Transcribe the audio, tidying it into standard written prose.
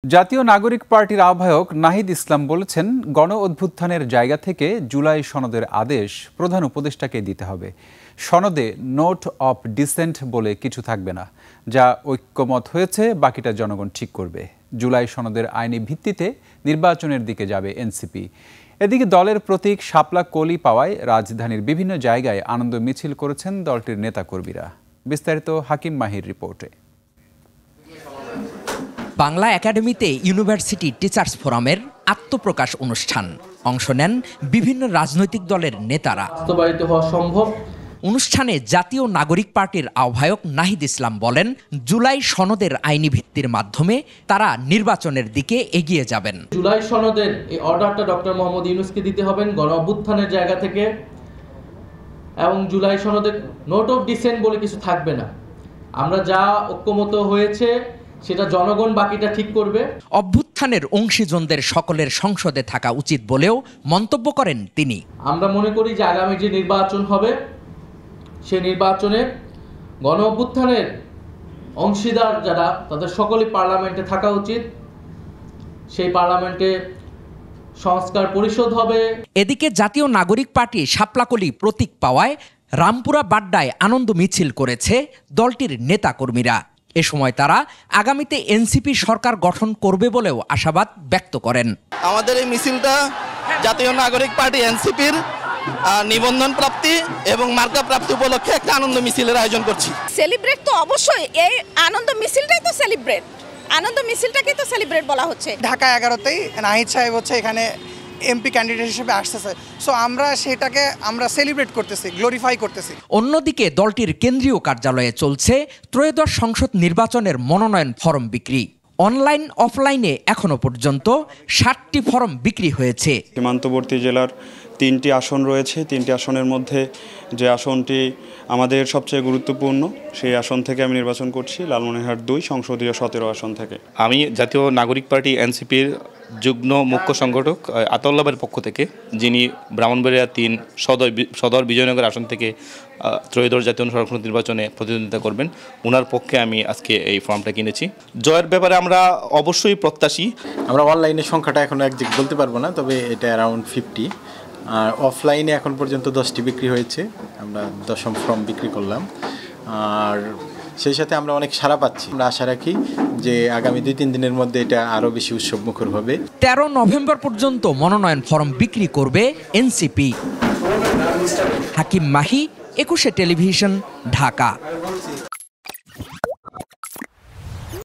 জাতীয় নাগরিক পার্টির আহ্বায়ক নাহিদ ইসলাম বলেছেন, গণ অভ্যুত্থানের জায়গা থেকে জুলাই সনদের আদেশ প্রধান উপদেষ্টাকে দিতে হবে। সনদে নোট অফ ডিসেন্ট বলে কিছু থাকবে না। যা ঐক্যমত হয়েছে বাকিটা জনগণ ঠিক করবে। জুলাই সনদের আইনি ভিত্তিতে নির্বাচনের দিকে যাবে এনসিপি। এদিকে দলের প্রতীক শাপলা কলি পাওয়ায় রাজধানীর বিভিন্ন জায়গায় আনন্দ মিছিল করেছেন দলটির নেতাকর্মীরা। বিস্তারিত হাকিম মাহির রিপোর্টে। বাংলা একাডেমিতে ইউনিভার্সিটি টিচার্স ফোরামের আত্মপ্রকাশ অনুষ্ঠান। অংশ নেন বিভিন্ন রাজনৈতিক দলের নেতারা। বাস্তবায়িত হওয়া সম্ভব। অনুষ্ঠানে জাতীয় নাগরিক পার্টির আহ্বায়ক নাহিদ ইসলাম বলেন, জুলাই সনদের আইনি ভিত্তির মাধ্যমে তারা নির্বাচনের দিকে এগিয়ে যাবেন। জুলাই সনদের এই অর্ডারটা ডক্টর মোহাম্মদ ইউনূসকে দিতে হবেন গণ অভ্যুত্থানের জায়গা থেকে, এবং জুলাই সনদের নোট অফ ডিসেন্ট বলে কিছু থাকবে না। আমরা যা ঐক্যমত হয়েছে সেটা জনগণ বাকিটা ঠিক করবে। অভ্যুত্থানের অংশীজনদের সকলের সংসদে থাকা উচিত বলেও মন্তব্য করেন তিনি। আমরা মনে করি যে আগামী যে নির্বাচন হবে সেই নির্বাচনে গণ অভ্যুত্থানের অংশীদার যারা তাদের সকলেই পার্লামেন্টে থাকা উচিত। সেই পার্লামেন্টে সংস্কার পরিষদ হবে। এদিকে জাতীয় নাগরিক পার্টি শাপলাকলি প্রতীক পাওয়ায় রামপুরা বাড্ডায় আনন্দ মিছিল করেছে দলটির নেতাকর্মীরা। এ সময় তারা আগামীতে এনসিপি সরকার গঠন করবে বলেও আশাবাদ ব্যক্ত করেন। আমাদের এই মিছিলটা জাতীয় নাগরিক পার্টি এনসিপির নিবন্ধন প্রাপ্তি এবং মার্কা প্রাপ্তি উপলক্ষে একটা আনন্দ মিছিলের আয়োজন করছি। সেলিব্রেট তো অবশ্যই, এই আনন্দ মিছিলটাই তো সেলিব্রেট, আনন্দ মিছিলটাকেই তো সেলিব্রেট বলা হচ্ছে। ঢাকা 11তেই নাহিদ সাহেব হচ্ছে এখানে এমপি ক্যান্ডিডেট হিসেবে আসতেছে, সো আমরা সেটাকে সেলিব্রেট করতেছি, গ্লোরিফাই করতেছি। অন্যদিকে দলটির কেন্দ্রীয় কার্যালয়ে চলছে ত্রয়োদশ সংসদ নির্বাচনের মনোনয়ন ফরম বিক্রি। অনলাইন অফলাইনে এখনো পর্যন্ত 60টি ফরম বিক্রি হয়েছে। সীমান্তবর্তী জেলার 3টি আসন রয়েছে। 3টি আসনের মধ্যে যে আসনটি আমাদের সবচেয়ে গুরুত্বপূর্ণ, সেই আসন থেকে আমি নির্বাচন করছি লালমনিরহাট 2 সংসদীয় 17 আসন থেকে। আমি জাতীয় নাগরিক পার্টি এনসিপির যুগ্ম মুখ্য সংগঠক আতাউল্লাহের পক্ষ থেকে, যিনি ব্রাহ্মণবাড়িয়া 3 সদর বিজয়নগর আসন থেকে ত্রয়োদশ জাতীয় সংসদ নির্বাচনে প্রতিদ্বন্দ্বিতা করবেন, ওনার পক্ষে আমি আজকে এই ফর্মটা কিনেছি। জয়ের ব্যাপারে আমরা অবশ্যই প্রত্যাশী। আমরা অনলাইনের সংখ্যাটা এখন একদিক বলতে পারবো না, তবে এটা অ্যারাউন্ড 50। আর অফলাইনে এখন পর্যন্ত 10টি বিক্রি হয়েছে। আমরা 10ম ফর্ম বিক্রি করলাম। আর সেই সাথে আমরা অনেক সাড়া পাচ্ছি। আমরা আশা রাখি যে আগামী 2-3 দিনের মধ্যে এটা আরও বেশি উৎসবমুখর হবে। 13 নভেম্বর পর্যন্ত মনোনয়ন ফরম বিক্রি করবে এনসিপি। হাকিম মাহি, 21 টেলিভিশন, ঢাকা।